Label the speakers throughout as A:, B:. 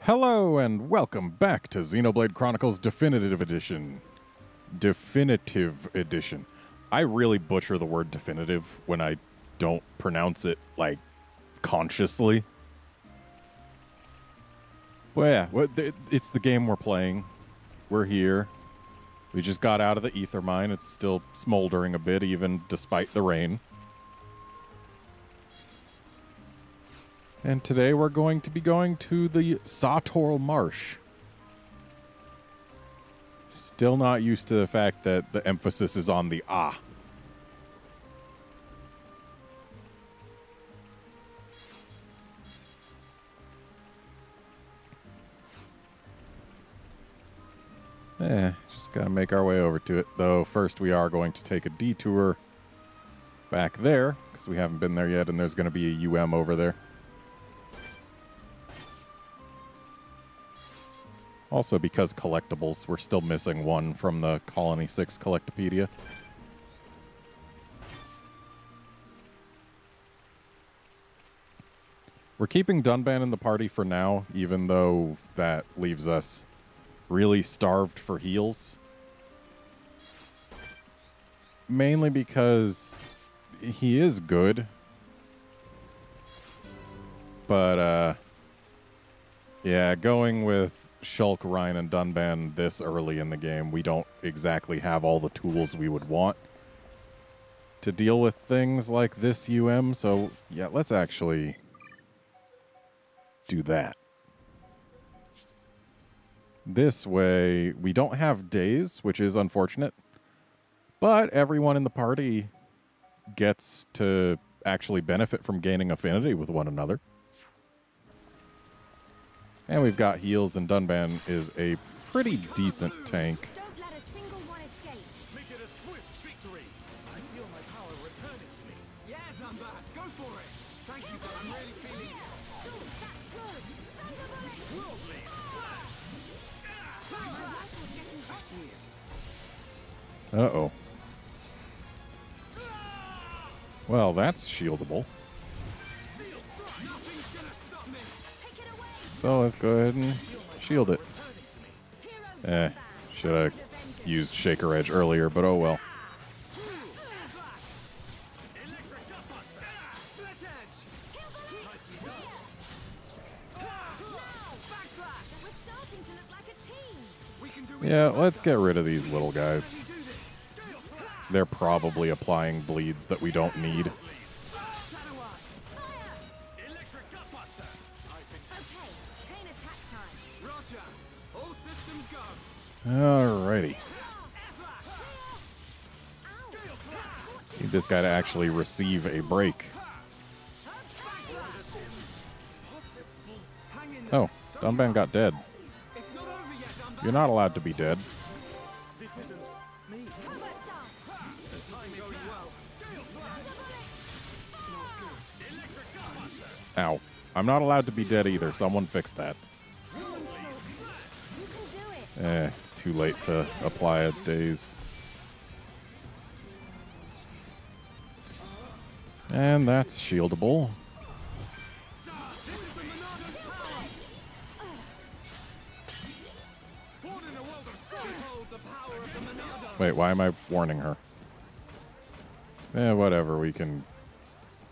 A: Hello and welcome back to Xenoblade Chronicles Definitive Edition. Definitive Edition. I really butcher the word definitive when I don't pronounce it, like, consciously. Well, yeah, it's the game we're playing. We're here. We just got out of the ether mine. It's still smoldering a bit, even despite the rain. And today we're going to be going to the Sautoral Marsh. Still not used to the fact that the emphasis is on the ah. Just gotta make our way over to it. Though first we are going to take a detour back there, because we haven't been there yet, and there's going to be a UM over there. Also, because collectibles, we're still missing one from the Colony 6 Collectopedia. We're keeping Dunban in the party for now, even though that leaves us really starved for heals. Mainly because he is good. But, yeah, going with Shulk, Ryan, and Dunban this early in the game, we don't exactly have all the tools we would want to deal with things like this UM, so yeah, let's actually do that. This way, we don't have days, which is unfortunate, but everyone in the party gets to actually benefit from gaining affinity with one another. And we've got heals, and Dunban is a pretty decent tank.
B: Don't let a single one escape. Make it a swift victory. I feel my power returning to me. Yeah, Dunban, go for it. Thank you, Dun. I'm really feeling it. Good, that's good. Worldly splash.
A: Uh-oh. Well, that's shieldable. So let's go ahead and shield it. Should have used Shaker Edge earlier, but oh well. Yeah, let's get rid of these little guys. They're probably applying bleeds that we don't need. Alrighty. Need this guy to actually receive a break. Oh, Dunban got dead. You're not allowed to be dead. Ow. I'm not allowed to be dead either. Someone fix that. Too late to apply a daze. And that's shieldable. Wait, why am I warning her? Whatever, we can...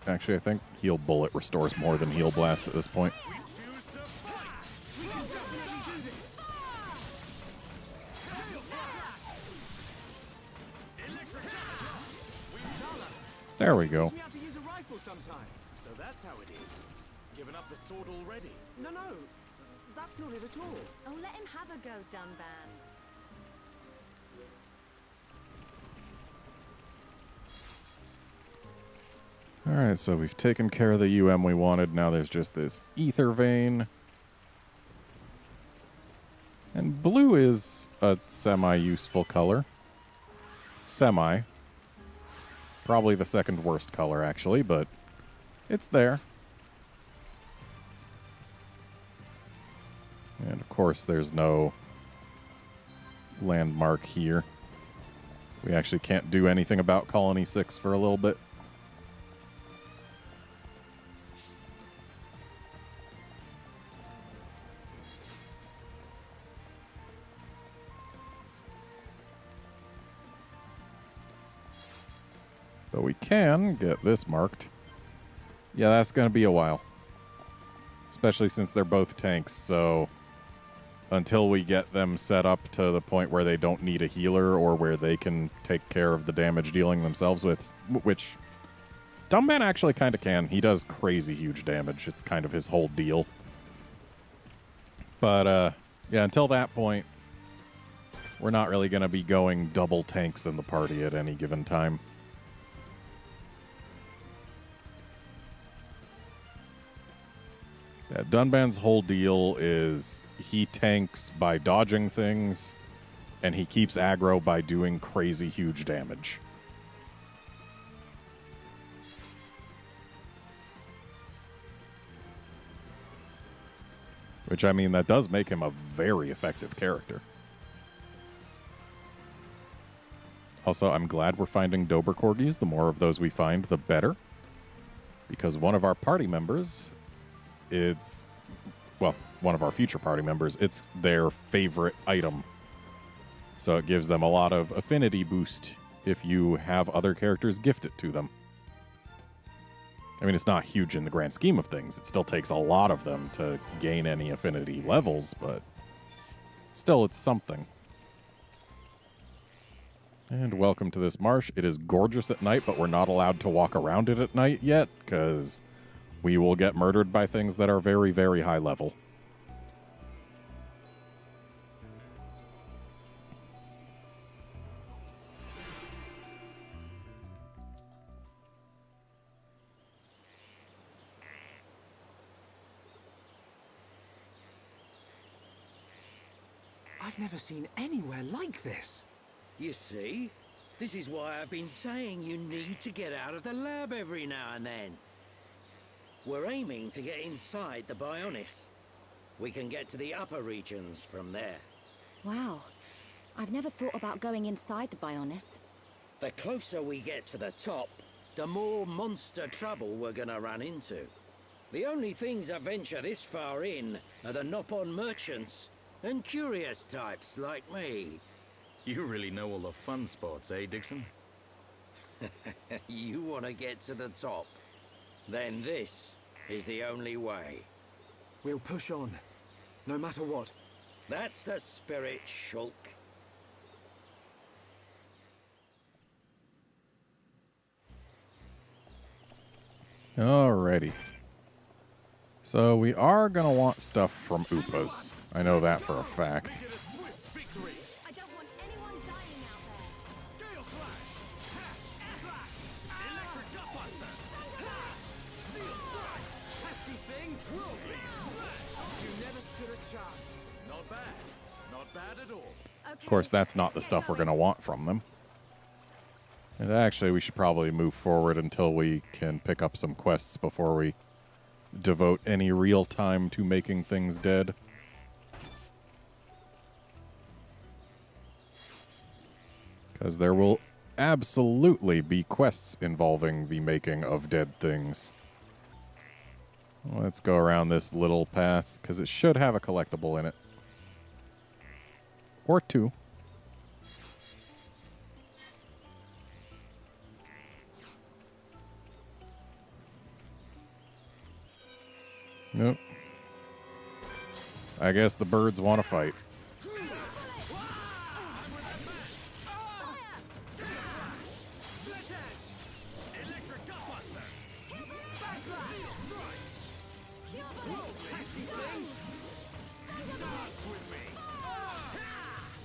A: Actually, I think Heal Bullet restores more than Heal Blast at this point. There we go.
B: So that's how it is. Given up the sword already? No, that's not it at all.
C: Oh, let him have a go, Dunban.
A: Alright, so we've taken care of the UM we wanted. Now there's just this ether vein. And blue is a semi-useful color. Semi. Probably the second worst color, actually, but it's there. And, of course, there's no landmark here. We actually can't do anything about Colony 6 for a little bit. But we can get this marked. Yeah, that's going to be a while. Especially since they're both tanks, so until we get them set up to the point where they don't need a healer or where they can take care of the damage dealing themselves with, which Dumbman actually kind of can. He does crazy huge damage. It's kind of his whole deal. But, yeah, until that point, we're not really going to be going double tanks in the party at any given time. Yeah, Dunban's whole deal is he tanks by dodging things, and he keeps aggro by doing crazy huge damage. Which, I mean, that does make him a very effective character. Also, I'm glad we're finding Dober Corgis. The more of those we find, the better. Because one of our party members... well, one of our future party members, it's their favorite item. So it gives them a lot of affinity boost if you have other characters gift it to them. I mean, it's not huge in the grand scheme of things. It still takes a lot of them to gain any affinity levels, but still, it's something. And welcome to this marsh. It is gorgeous at night, but we're not allowed to walk around it at night yet, because we will get murdered by things that are very, very high level.
B: I've never seen anywhere like this.
D: You see? This is why I've been saying you need to get out of the lab every now and then. We're aiming to get inside the Bionis. We can get to the upper regions from there.
C: Wow. I've never thought about going inside the Bionis.
D: The closer we get to the top, the more monster trouble we're gonna run into. The only things that venture this far in are the Nopon merchants and curious types like me.
E: You really know all the fun spots, eh, Dixon?
D: You want to get to the top? Then this is the only way.
B: We'll push on, no matter what.
D: That's the spirit, Shulk.
A: Alrighty. So we are going to want stuff from Upas. I know that for a fact.
C: I don't want anyone dying out there.
B: Gale slash! Air slash! Electric gutbuster! Steel strike! Pesky thing! Whirlwind splash! You never stood a chance. Not bad. Not bad at all.
A: Of course, that's not the stuff we're going to want from them. And actually, we should probably move forward until we can pick up some quests before we devote any real time to making things dead. Because there will absolutely be quests involving the making of dead things. Let's go around this little path, because it should have a collectible in it. Or two. Nope. I guess the birds want to fight.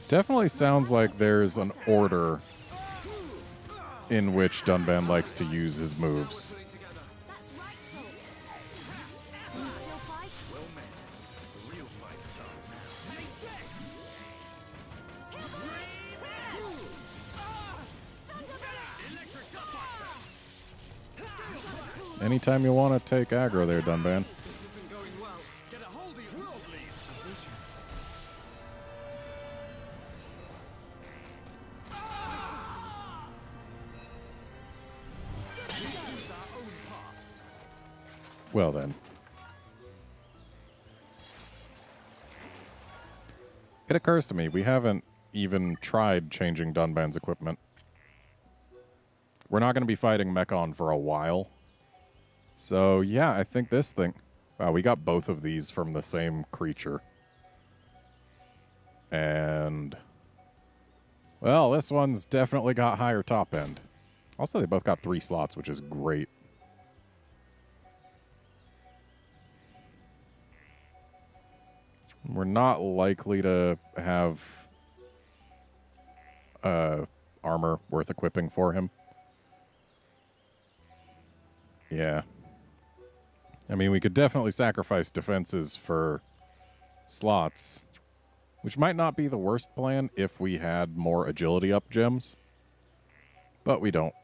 A: Definitely sounds like there's an order in which Dunban likes to use his moves.
C: That's right, Shulk. You still fight?
E: Well met. The real fight starts now.
B: Take this! Electric gutbuster!
A: Anytime you want to take aggro there, Dunban.
B: This isn't going well. Get a hold of your world, please. Choose our own path.
A: Well then. It occurs to me, we haven't even tried changing Dunban's equipment. we're not going to be fighting Mechon for a while. So, yeah, I think this thing... Wow, we got both of these from the same creature. And... Well, this one's definitely got higher top end. Also, they both got 3 slots, which is great. We're not likely to have armor worth equipping for him. Yeah. I mean, we could definitely sacrifice defenses for slots, which might not be the worst plan if we had more agility up gems, but we don't.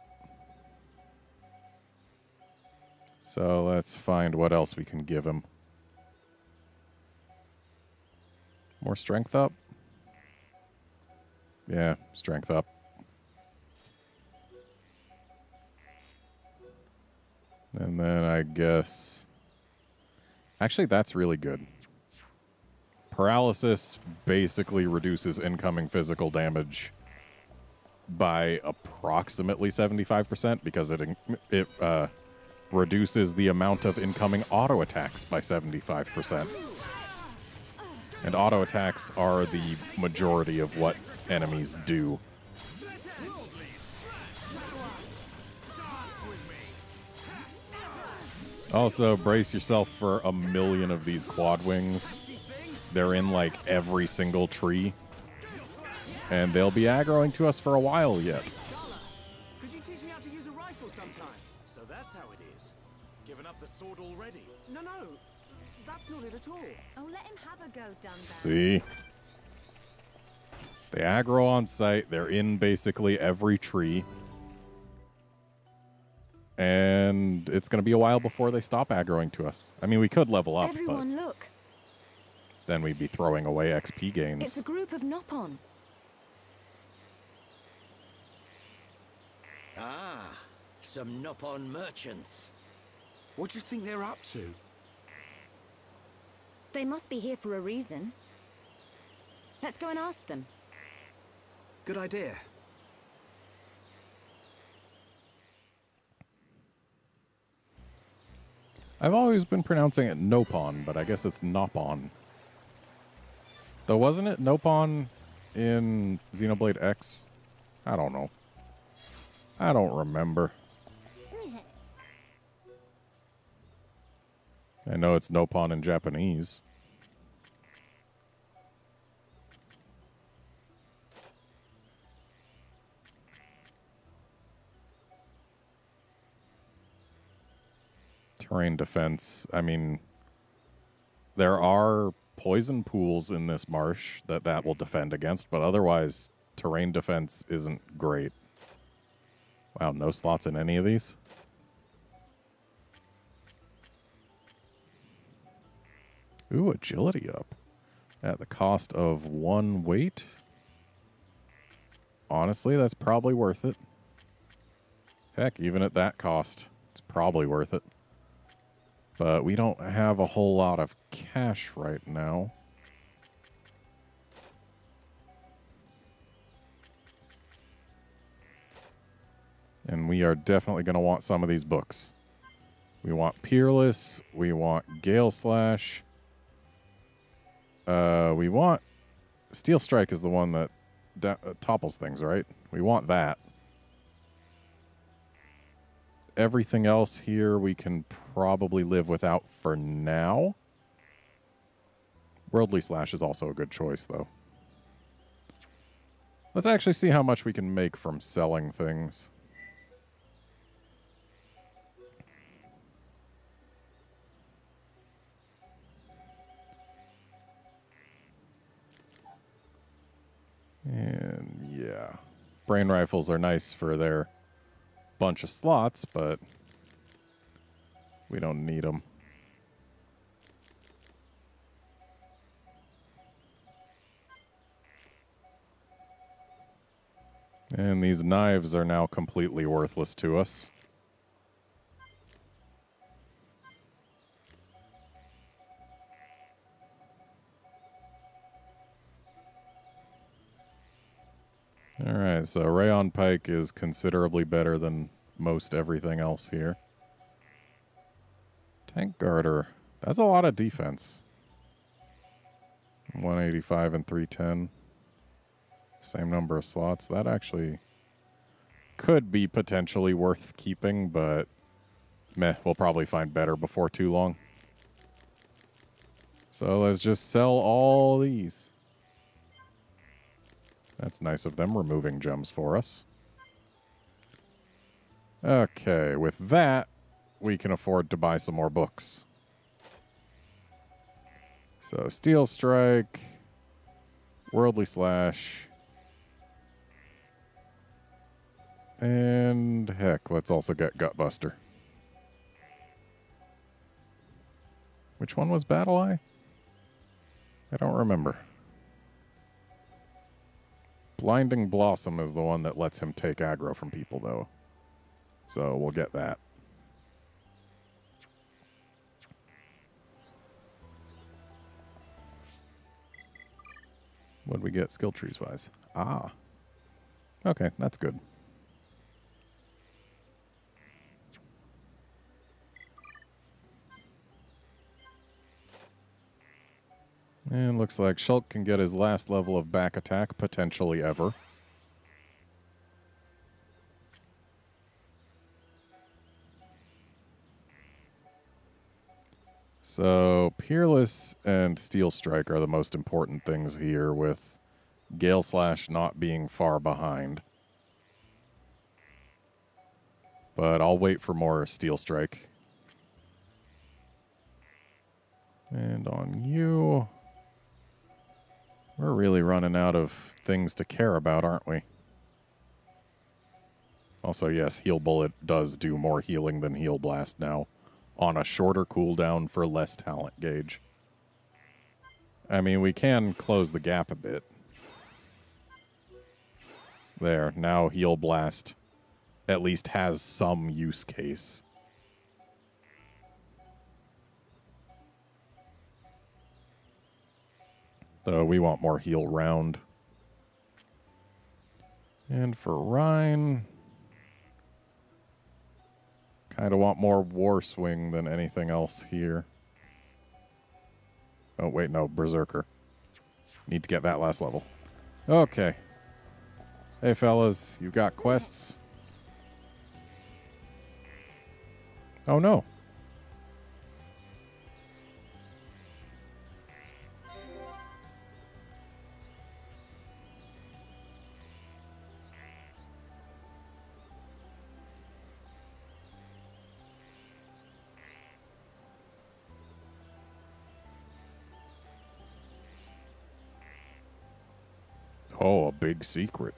A: So let's find what else we can give him. More strength up? Yeah, strength up. And then I guess... Actually, that's really good. Paralysis basically reduces incoming physical damage by approximately 75% because it reduces the amount of incoming auto attacks by 75%. And auto attacks are the majority of what enemies do. Also, brace yourself for a million of these Quadwings. They're in, like, every single tree. And they'll be aggroing to us for a while yet.
B: Could you teach me how to use a rifle sometime?
E: So that's how it is. Given up the sword already.
B: No, that's not it at all.
C: Oh, let him have a go, Dunbar.
A: See? They aggro on sight. They're in basically every tree. And it's going to be a while before they stop aggroing to us. I mean, we could level up,
C: Everyone, look.
A: then we'd be throwing away XP gains.
C: It's a group of Nopon.
D: Ah, some Nopon merchants.
B: What do you think they're up to?
C: They must be here for a reason. Let's go and ask them.
B: Good idea.
A: I've always been pronouncing it Nopon, but I guess it's Nopon. Though wasn't it Nopon in Xenoblade X? I don't know. I don't remember. I know it's Nopon in Japanese. Terrain defense. I mean, there are poison pools in this marsh that will defend against, but otherwise, terrain defense isn't great. Wow, no slots in any of these? Ooh, agility up. At the cost of 1 weight? Honestly, that's probably worth it. Heck, even at that cost, it's probably worth it. But we don't have a whole lot of cash right now. And we are definitely going to want some of these books. We want Peerless. We want Gale Slash. We want... Steel Strike is the one that topples things, right? We want that. Everything else here we can probably live without for now. Worldly Slash is also a good choice, though. Let's actually see how much we can make from selling things. And yeah, brain rifles are nice for their bunch of slots, but we don't need them. And these knives are now completely worthless to us. Alright, so Rayon Pike is considerably better than most everything else here. Tank Garter. That's a lot of defense. 185 and 310. Same number of slots. That actually could be potentially worth keeping, but meh, we'll probably find better before too long. So let's just sell all these. That's nice of them removing gems for us. Okay, with that, we can afford to buy some more books. So, Steel Strike, Worldly Slash, and heck, let's also get Gutbuster. Which one was Battle Eye? I don't remember. Blinding Blossom is the one that lets him take aggro from people, though. So, we'll get that. What did we get skill trees wise? Ah. Okay, that's good. And looks like Shulk can get his last level of back attack, potentially ever. So, Peerless and Steel Strike are the most important things here, with Gale Slash not being far behind. But I'll wait for more Steel Strike. And on you, we're really running out of things to care about, aren't we? Also, yes, Heal Bullet does do more healing than Heal Blast now, on a shorter cooldown for less talent gauge. I mean, we can close the gap a bit. There, now Heal Blast at least has some use case. Though we want more heal round. And for Rhine, kind of want more War Swing than anything else here. Oh, wait, no, Berserker. Need to get that last level. Okay. Hey, fellas, you got quests? Oh, no. Oh, a big secret.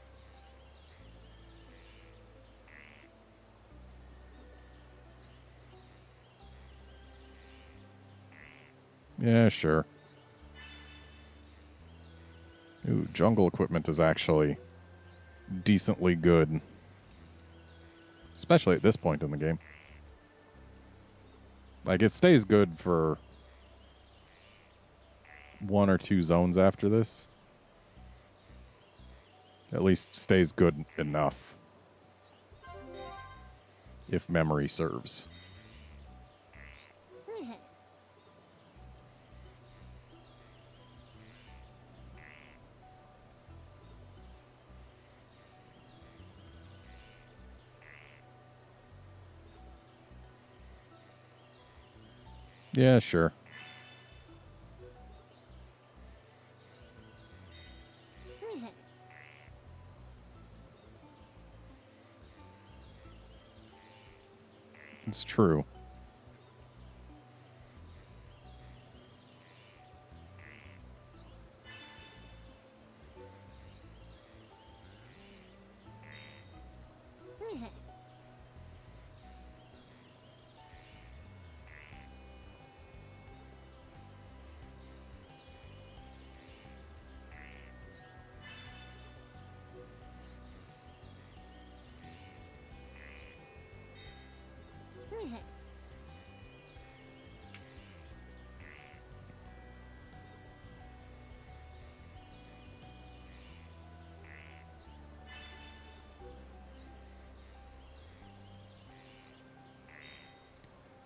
A: Yeah, sure. Ooh, jungle equipment is actually decently good. Especially at this point in the game. Like, it stays good for 1 or 2 zones after this. At least stays good enough. If memory serves. Yeah, sure. It's true.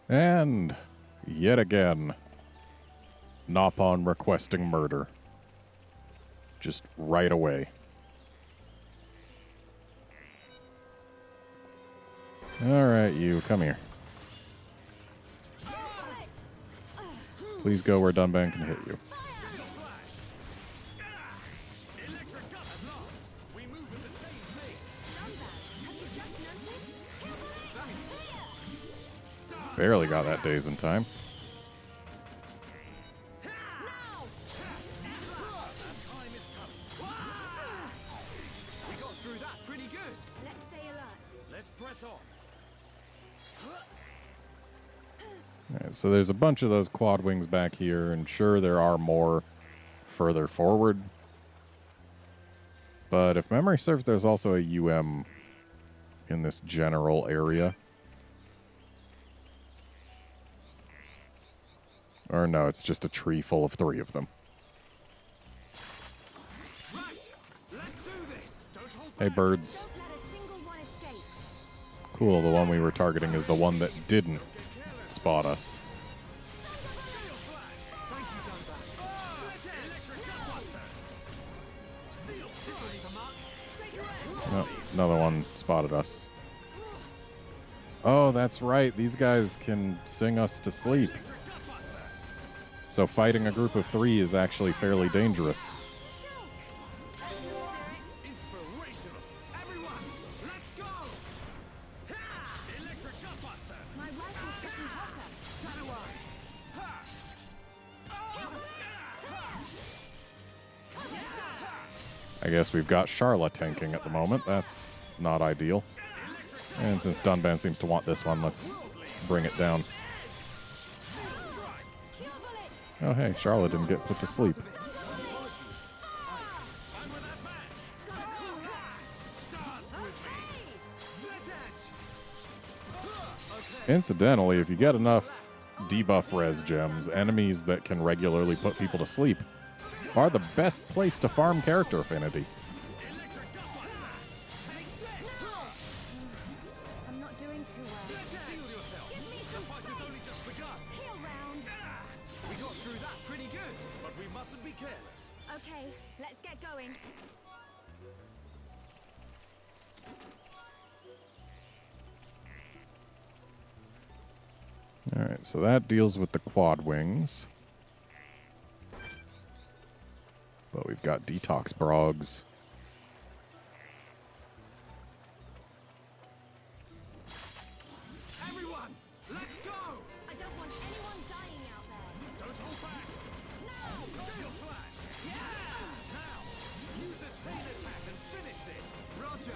A: And yet again, Nopon requesting murder. Just right away. Alright, you, come here. Please go where Dunban can hit you. Barely got that daze in time.
E: We got through that pretty good.
B: Let's stay alert.
E: Let's press on.
A: Alright, so there's a bunch of those Quadwings back here, and sure, there are more further forward. But if memory serves, there's also a UM in this general area. Or no, it's just a tree full of 3 of them.
E: Right. Let's do this. Don't hold
A: Hey,
E: back.
A: birds.
B: Don't let a single one escape.
A: Cool, the one we were targeting is the one that didn't spot us.
E: Thank you, Dunbar. Electric Gunbuster. Steel strike. The mark. Shake your head.
A: No, another one spotted us. Oh, that's right. These guys can sing us to sleep. So fighting a group of 3 is actually fairly dangerous.
E: Inspirational. Everyone, let's go. Ha! Electric Gunbuster.
B: My rifle's getting hotter.
E: Shadow Eye. Ha!
A: I guess we've got Charla tanking at the moment. That's not ideal. And since Dunban seems to want this one, let's bring it down. Oh, hey, Charla didn't get put to sleep. Incidentally, if you get enough debuff res gems, enemies that can regularly put people to sleep are the best place to farm character affinity.
B: I'm not doing too well.
E: Feel yourself.
B: Give me
E: The
B: some
E: fight has only just begun.
B: Heal round.
E: We got through that pretty good, but we mustn't be careless.
B: Okay, let's get going.
A: Alright, so that deals with the Quadwings. But we've got Detox Brogs.
E: Everyone, let's go.
B: I don't want anyone dying out there.
E: Don't hold back. No. Gale Flash. Yeah. Now, use a chain attack and finish this. Roger.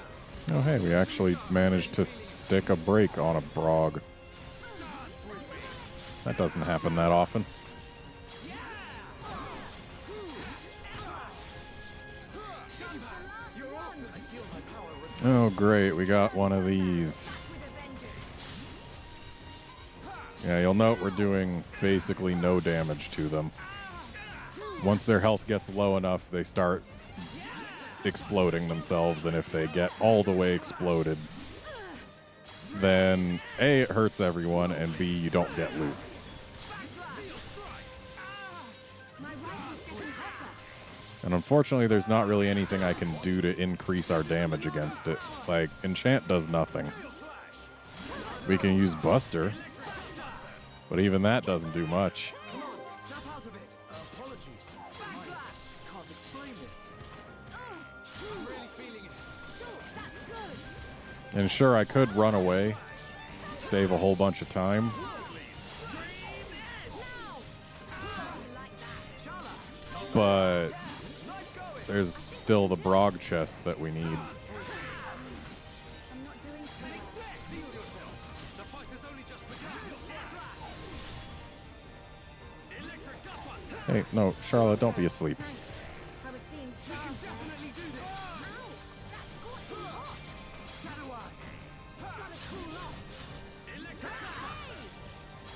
A: Oh, hey, we actually managed to stick a break on a Brog.
E: Dance with me.
A: That doesn't happen that often.
E: You're awesome. I feel my power return.
A: Oh, great, we got one of these.
B: With a vengeance.
A: Yeah, you'll note we're doing basically no damage to them. Once their health gets low enough, they start exploding themselves, and if they get all the way exploded, then A, it hurts everyone, and B, you don't get loot.
B: My rifle's getting hotter.
A: And unfortunately, there's not really anything I can do to increase our damage against it. Like, Enchant does nothing. We can use Buster, but even that doesn't do much.
E: Come on, snap out of it. Apologies. Can't explain this. I'm really feeling it.
B: That's good.
A: And sure, I could run away, save a whole bunch of time, but there's still the Brog chest that we need.
B: I'm not doing too well.
E: Steel yourself. The fight has only just begun. Electric Gunbuster.
A: Hey, no, Charlotte, don't be asleep.
B: I was seeing stars there.
E: Definitely do this.
B: Ow! That's scorching hot.
E: Shadow Eye.
B: Gotta cool off.
E: Electric Gunbuster.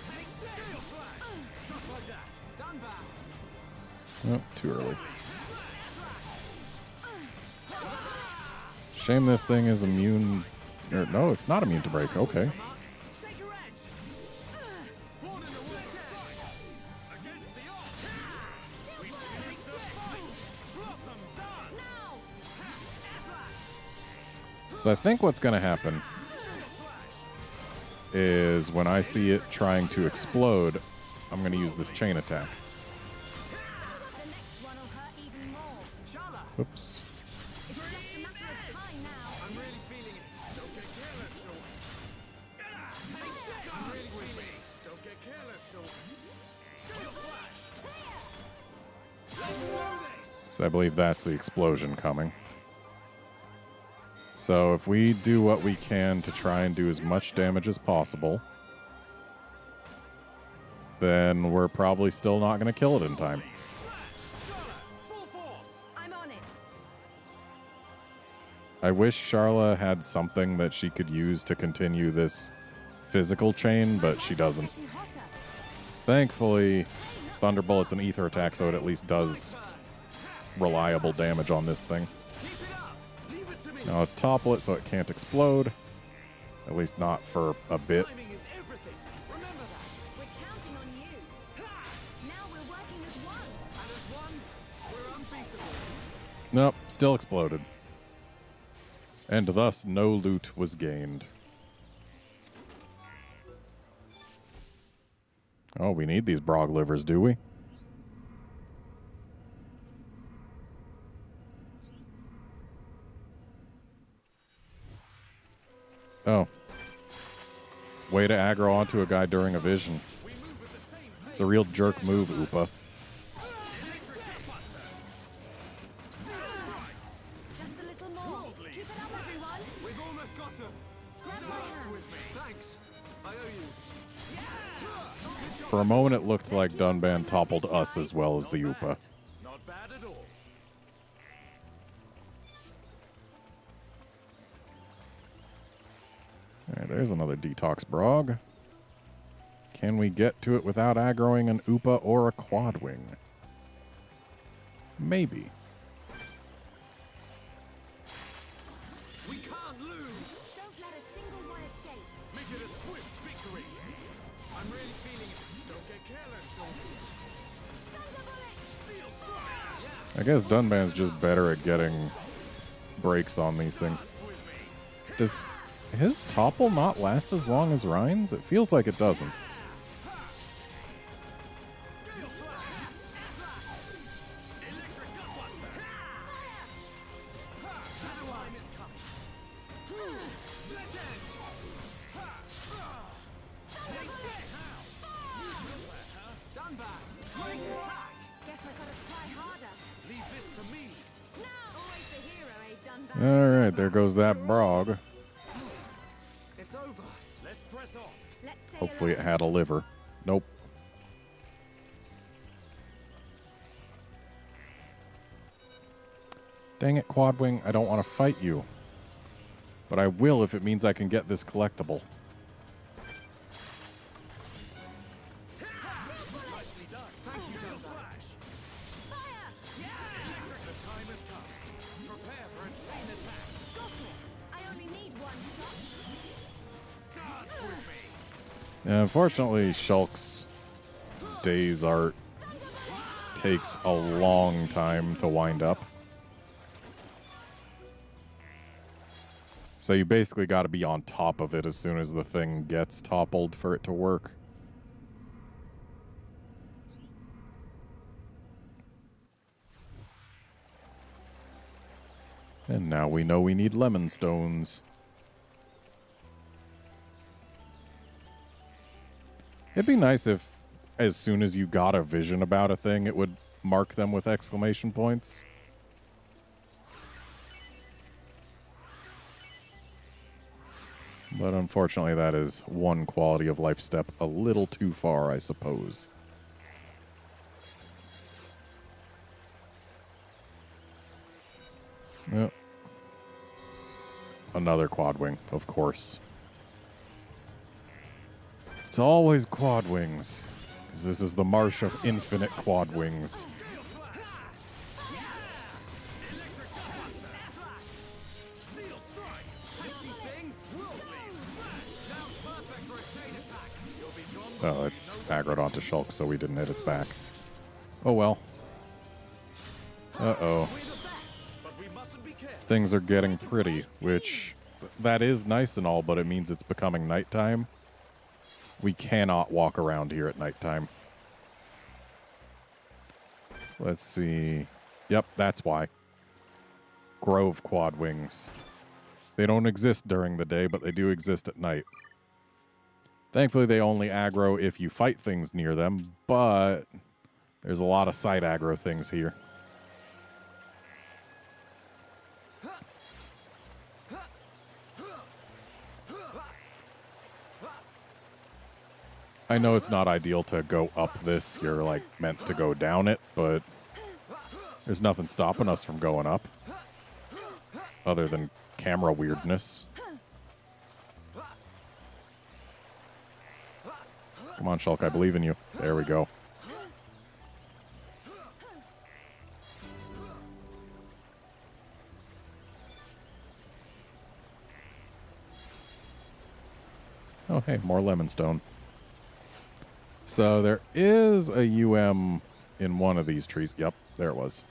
E: Take Gale Flash. Just like that. Dunbar.
A: Oh, too early. Shame this thing is immune. Or, no, it's not immune to break. Okay.
E: Shake your edge.
A: So I think what's going to happen is when I see it trying to explode, I'm going to use this chain attack.
C: The next one will hurt even more.
E: Shala,
A: Oops.
C: It's just a matter of time now.
E: I'm really feeling it. Don't get careless, Shulk. Take this! I'm really feeling it. Don't get careless, Shulk. Steel flash! Let's do this!
A: So I believe that's the explosion coming. So if we do what we can to try and do as much damage as possible, then we're probably still not going to kill it in time.
E: Shala, full force!
C: I'm on it.
A: I wish Sharla had something that she could use to continue this physical chain, but she doesn't.
C: Getting hotter.
A: Thankfully, Thunderbolt's an ether attack, so it at least does reliable damage on this thing.
E: Keep it up! Leave it to me!
A: Now let's topple it so it can't explode. At least not for a bit.
E: Timing is everything. Remember that.
C: We're counting on you. Now we're working as one.
E: And as one, we're unbeatable.
A: Nope, still exploded. And thus, no loot was gained. Oh, we need these brog livers, do we? Oh. Way to aggro onto a guy during a vision. It's a real jerk move, Upa.
C: Just a little more. Keep it up, everyone.
E: We've almost got him.
C: Grab my hand.
E: With me. Thanks. I owe you.
A: For a moment, it looked like Dunban toppled us as well as the Upa.
E: Not bad at all.
A: Alright, there's another detox brog. Can we get to it without aggroing an Upa or a Quadwing? Maybe.
E: We can't lose.
C: Don't let a single one escape.
E: Make it a swift victory. I'm really feeling it. Don't get careless, Shulk. Steel strike. Yeah.
A: I guess Dunban's just better at getting breaks on these things.
E: With me.
A: Does his topple not last as long as Ryan's? It feels like it doesn't.
E: Steel slash. Slash. Electric gutbuster. That time is coming. Split edge. Take this. Done back. Great attack.
C: Guess I gotta try harder.
E: Leave this to me.
C: Now, always the hero, eh, Dunbar?
A: Alright, there goes that brog.
E: It's over. Let's press on.
C: Let's stay
A: Hopefully it
C: alive.
A: had a liver. Nope. Dang it, Quadwing. I don't want to fight you. But I will if it means I can get this collectible.
E: Nicely done. Thank you, Steel Flash.
C: Fire!
E: Electric, the time has come. Prepare for a chain attack.
C: Got it. I only need one shot.
E: Dance with me.
A: Yeah, unfortunately, Shulk's Days art takes a long time to wind up. So you basically got to be on top of it as soon as the thing gets toppled for it to work. And now we know we need lemon stones. It'd be nice if, as soon as you got a vision about a thing, it would mark them with exclamation points. But unfortunately, that is one quality of life step a little too far, I suppose. Yep. Another Quadwing, of course. It's always Quadwings, because this is the Marsh of infinite Quadwings.
E: Steel strike. Risky thing. Worldly. Sounds perfect for a chain attack. You'll be gone.
A: Oh, it's aggroed onto Shulk, so we didn't hit its back. Oh well. Uh-oh.
E: We're the best, but we mustn't be careful.
A: Things are getting pretty, which that is nice and all, but it means it's becoming nighttime. We cannot walk around here at nighttime. Let's see. Yep, that's why. Grove Quadwings. They don't exist during the day, but they do exist at night. Thankfully, they only aggro if you fight things near them, but there's a lot of side aggro things here. I know it's not ideal to go up this. You're, like, meant to go down it, but there's nothing stopping us from going up. Other than camera weirdness. Come on, Shulk, I believe in you. There we go. Oh, hey, more lemon stone. So there is a UM in one of these trees. Yep, there it was.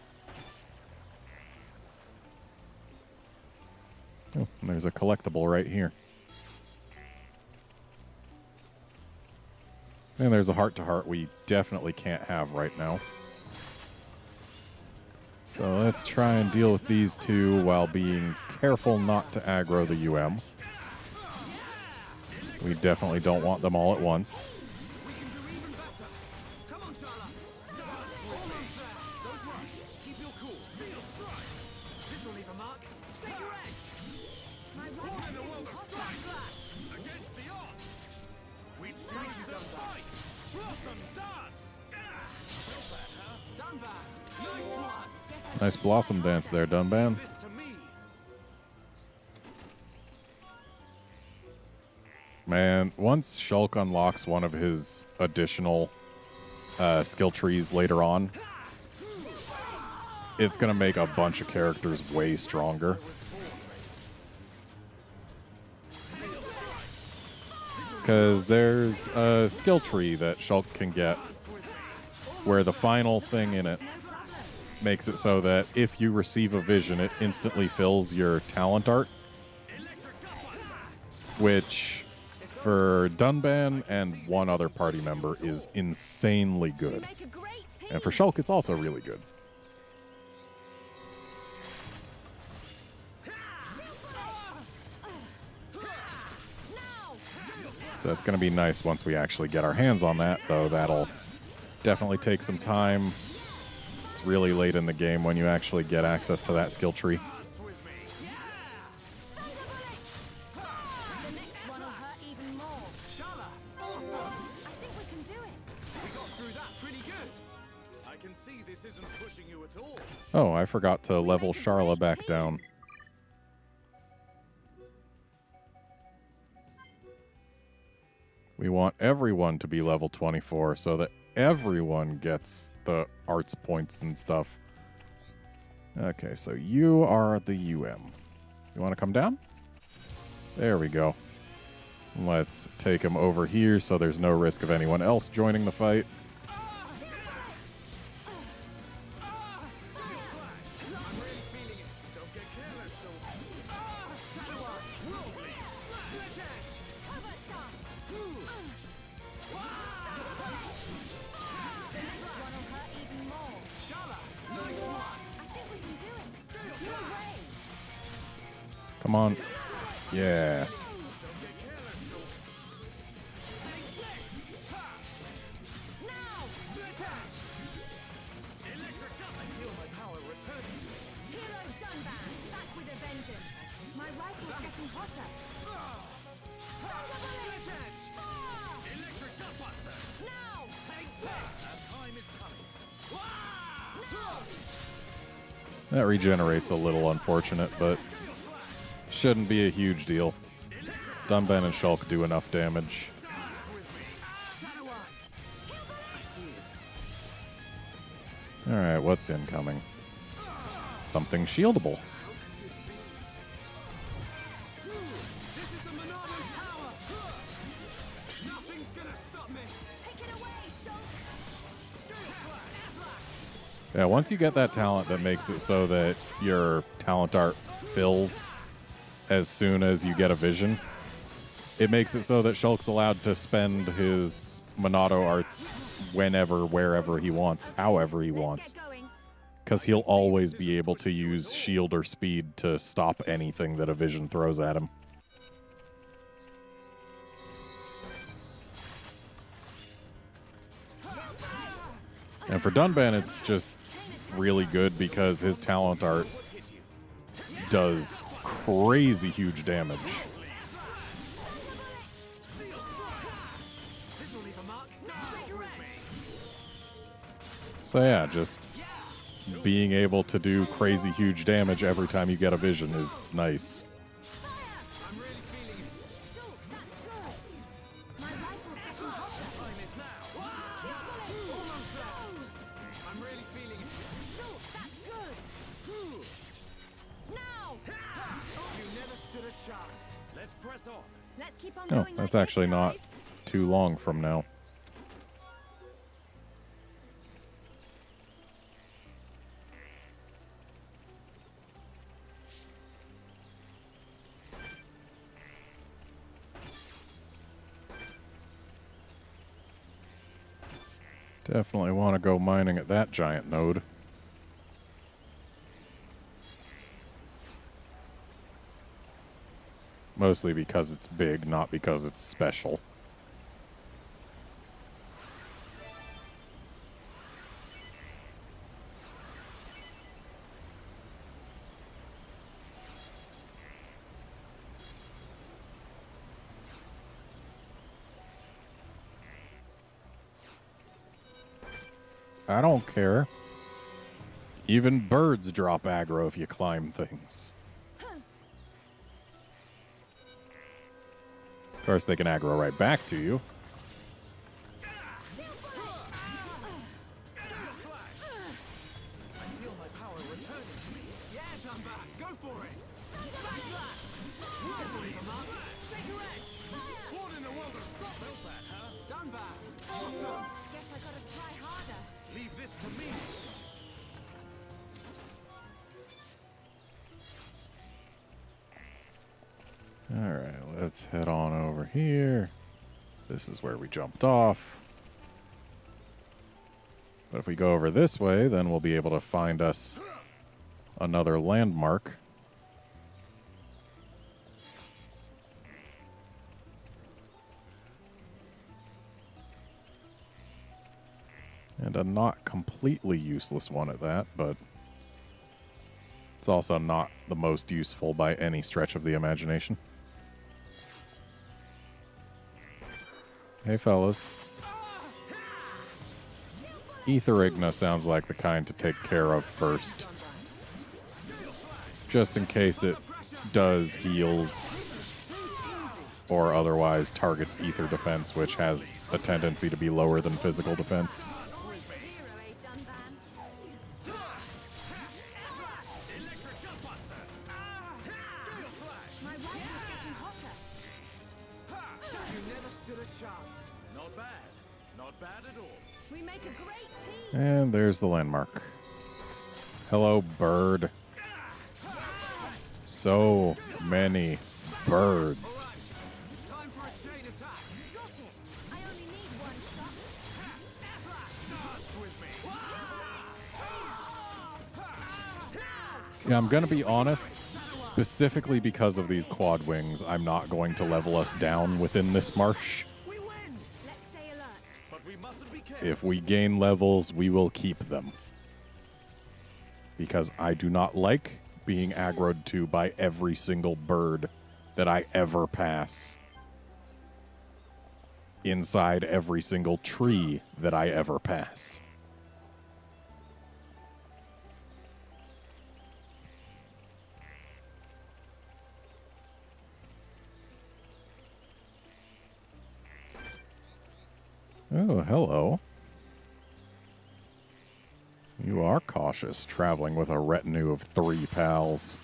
A: Oh, and there's a collectible right here. And there's a heart-to-heart we definitely can't have right now. So let's try and deal with these two while being careful not to aggro the UM. We definitely don't want them all at once. Nice blossom dance there, Dunban. Man, once Shulk unlocks one of his additional skill trees later on, it's going to make a bunch of characters way stronger. Because there's a skill tree that Shulk can get where the final thing in it makes it so that if you receive a vision, it instantly fills your talent art. Which, for Dunban and one other party member, is insanely good. And for Shulk, it's also really good. So it's going to be nice once we actually get our hands on that, though that'll definitely take some time. It's really late in the game when you actually get access to that skill tree. Oh, I forgot to level Charla back down. We want everyone to be level 24 so that everyone gets the arts points and stuff. Okay, so you are the UM. You want to come down? There we go. Let's take him over here so there's no risk of anyone else joining the fight. Come on. Yeah. That regenerates a little unfortunate, but shouldn't be a huge deal. Dunban and Shulk do enough damage. Alright, what's incoming? Something shieldable. Yeah, once you get that talent that makes it so that your talent art fills as soon as you get a vision. It makes it so that Shulk's allowed to spend his Monado arts whenever, wherever he wants, however he wants. Because he'll always be able to use shield or speed to stop anything that a vision throws at him. And for Dunban, it's just really good because his talent art does crazy huge damage. So yeah, just being able to do crazy huge damage every time you get a vision is nice. Oh, that's actually not too long from now. Definitely want to go mining at that giant node. Mostly because it's big, not because it's special. I don't care. Even birds drop aggro if you climb things. Of course, they can aggro right back to you. Alright, let's head on over here. This is where we jumped off. But if we go over this way, then we'll be able to find us another landmark. And a not completely useless one at that, but it's also not the most useful by any stretch of the imagination. Hey, fellas. Etherigna sounds like the kind to take care of first. Just in case it does heals or otherwise targets ether defense, which has a tendency to be lower than physical defense. And there's the landmark. Hello, bird. So many birds. Yeah, I'm gonna be honest. Specifically because of these Quadwings, I'm not going to level us down within this marsh. If we gain levels, we will keep them. Because I do not like being aggroed to by every single bird that I ever pass. Inside every single tree that I ever pass. Oh, hello. You are cautious, traveling with a retinue of 3 pals.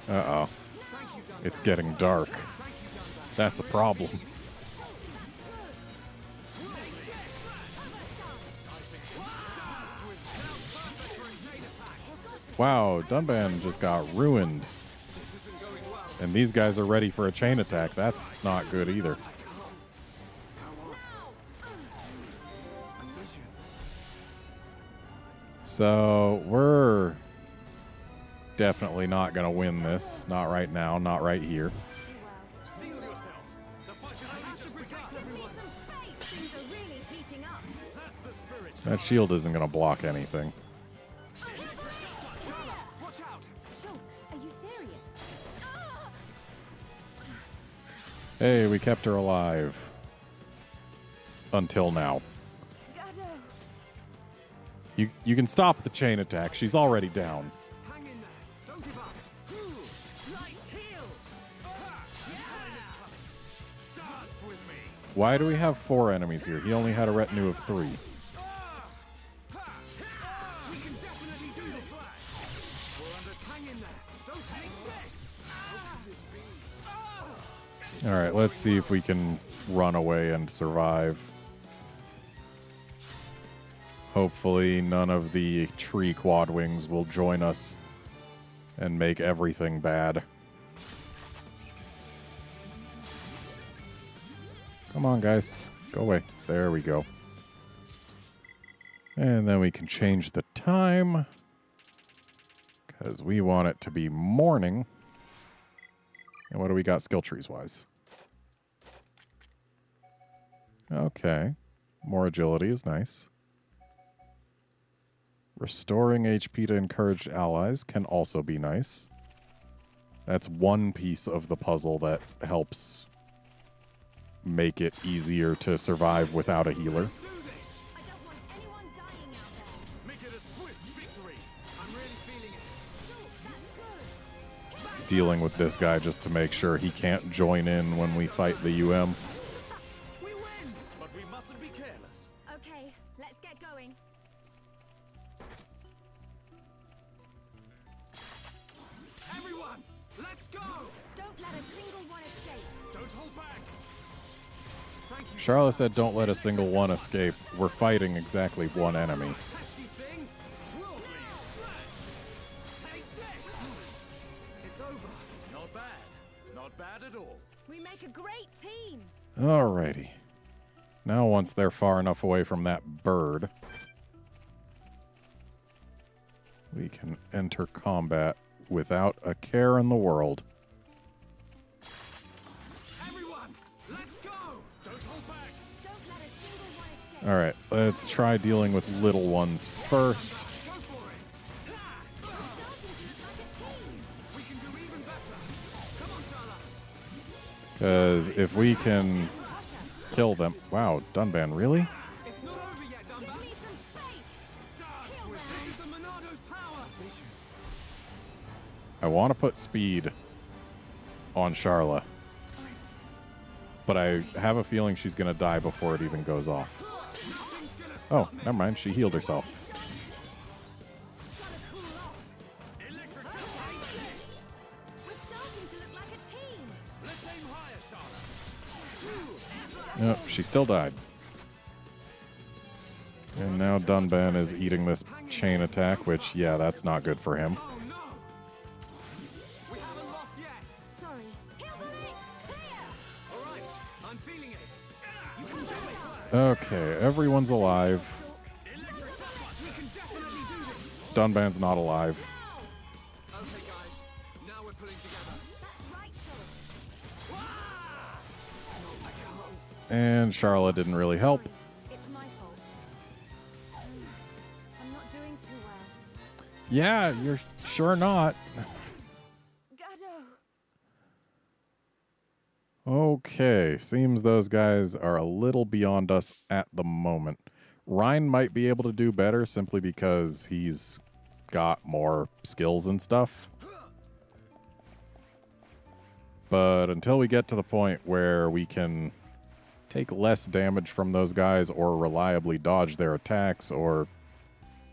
A: Uh-oh. It's getting dark. That's a problem. Wow, Dunban just got ruined. And these guys are ready for a chain attack. That's not good either. So we're definitely not going to win this. Not right now, not right here.
E: Steel yourself. The fight has only just begun.
C: Things are really heating up.
E: That's the spirit.
A: That shield isn't going to block anything.
E: Watch out.
C: Schultz, are you serious?
A: Hey, we kept her alive. Until now.
C: Gado.
A: You can stop the chain attack. She's already down.
E: Hang in there. Don't give up. Light heal. Time is coming. Dance with me.
A: Why do we have 4 enemies here? He only had a retinue of 3.
E: We can definitely do this. We're under. Hang in there. Don't take this. How can this be?
A: All right, let's see if we can run away and survive. Hopefully none of the tree quadwings will join us and make everything bad. Come on, guys. Go away. There we go. And then we can change the time because we want it to be morning. And what do we got skill trees-wise? Okay. More agility is nice. Restoring HP to encouraged allies can also be nice. That's one piece of the puzzle that helps make it easier to survive without a healer.
E: Do this.
C: I don't want anyone dying out there.
E: Make it a swift victory. I'm really feeling it.
C: Schultz, that's good.
A: Dealing with this guy just to make sure he can't join in when we fight the UM.
E: We win, but we mustn't be careless.
C: Okay, let's get going.
E: Everyone, let's go.
C: Don't let a single one escape.
E: Don't hold back. Thank you.
A: Charlotte said don't let a single one escape. We're fighting exactly one enemy.
E: Pesky thing. Worldly smash. Take this. It's over. Not bad. Not bad at all.
C: We make a great team.
A: Alrighty. Now once they're far enough away from that bird, we can enter combat without a care in the world.
E: Everyone, let's go. Don't hold back.
C: Don't let a single one escape.
A: Alright, let's try dealing with little ones first.
E: Go for it. Ha!
C: We're starting to look like a team.
E: We can do even better. Come on, Charlotte.
A: Because if we can kill them... Wow, Dunban, really?
E: It's not over yet,
C: Give
E: Dunbar.
C: me some space.
E: Dance with this is the Monado's power.
A: I want to put speed on Charla. But I have a feeling she's going to die before it even goes off.
E: Nothing's gonna
A: Oh,
E: stop me.
A: never mind. She healed herself.
C: Gotta cool off.
E: Electric take this.
C: We're starting to look like a team.
E: Let's aim higher, Charlotte.
A: Nope, she still died. And now Dunban is eating this chain attack, which, yeah, that's not good for him.
E: Oh no. We haven't lost yet.
C: Sorry. Hillbilly, clear.
E: All right, I'm feeling it. You can do it.
A: Okay, everyone's alive.
E: Electric touch. We can definitely do this.
A: Dunban's not alive.
E: Okay, guys. Now we're pulling together.
C: That's right, Schultz.
E: I can't.
A: And Charla didn't really help.
C: It's my fault. I'm not doing too well.
A: Yeah, you're sure not.
C: Gado.
A: Okay, seems those guys are a little beyond us at the moment. Ryan might be able to do better simply because he's got more skills and stuff. But until we get to the point where we can take less damage from those guys or reliably dodge their attacks or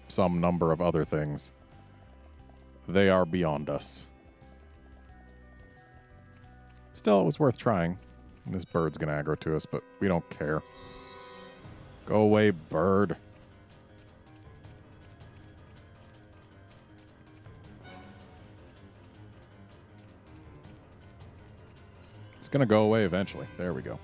A: some number of other things, they are beyond us. Still, it was worth trying. This bird's going to aggro to us, but we don't care. Go away, bird. going to go away eventually. There we go.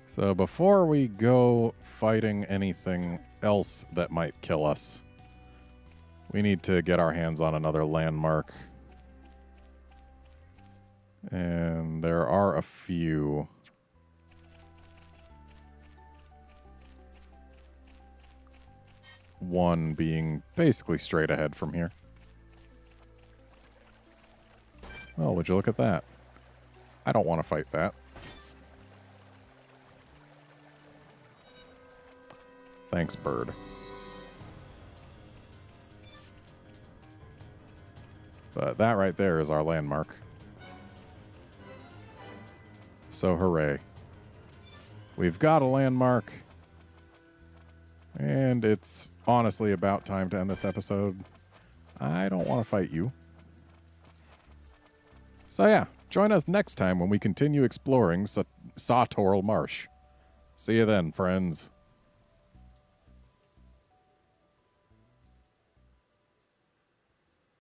A: So before we go fighting anything else that might kill us, we need to get our hands on another landmark. And there are a few. One being basically straight ahead from here. Oh, would you look at that? I don't want to fight that. Thanks, bird. But that right there is our landmark. So hooray. We've got a landmark. And it's honestly about time to end this episode. I don't want to fight you. So yeah, join us next time when we continue exploring Sautoral Marsh. See you then, friends.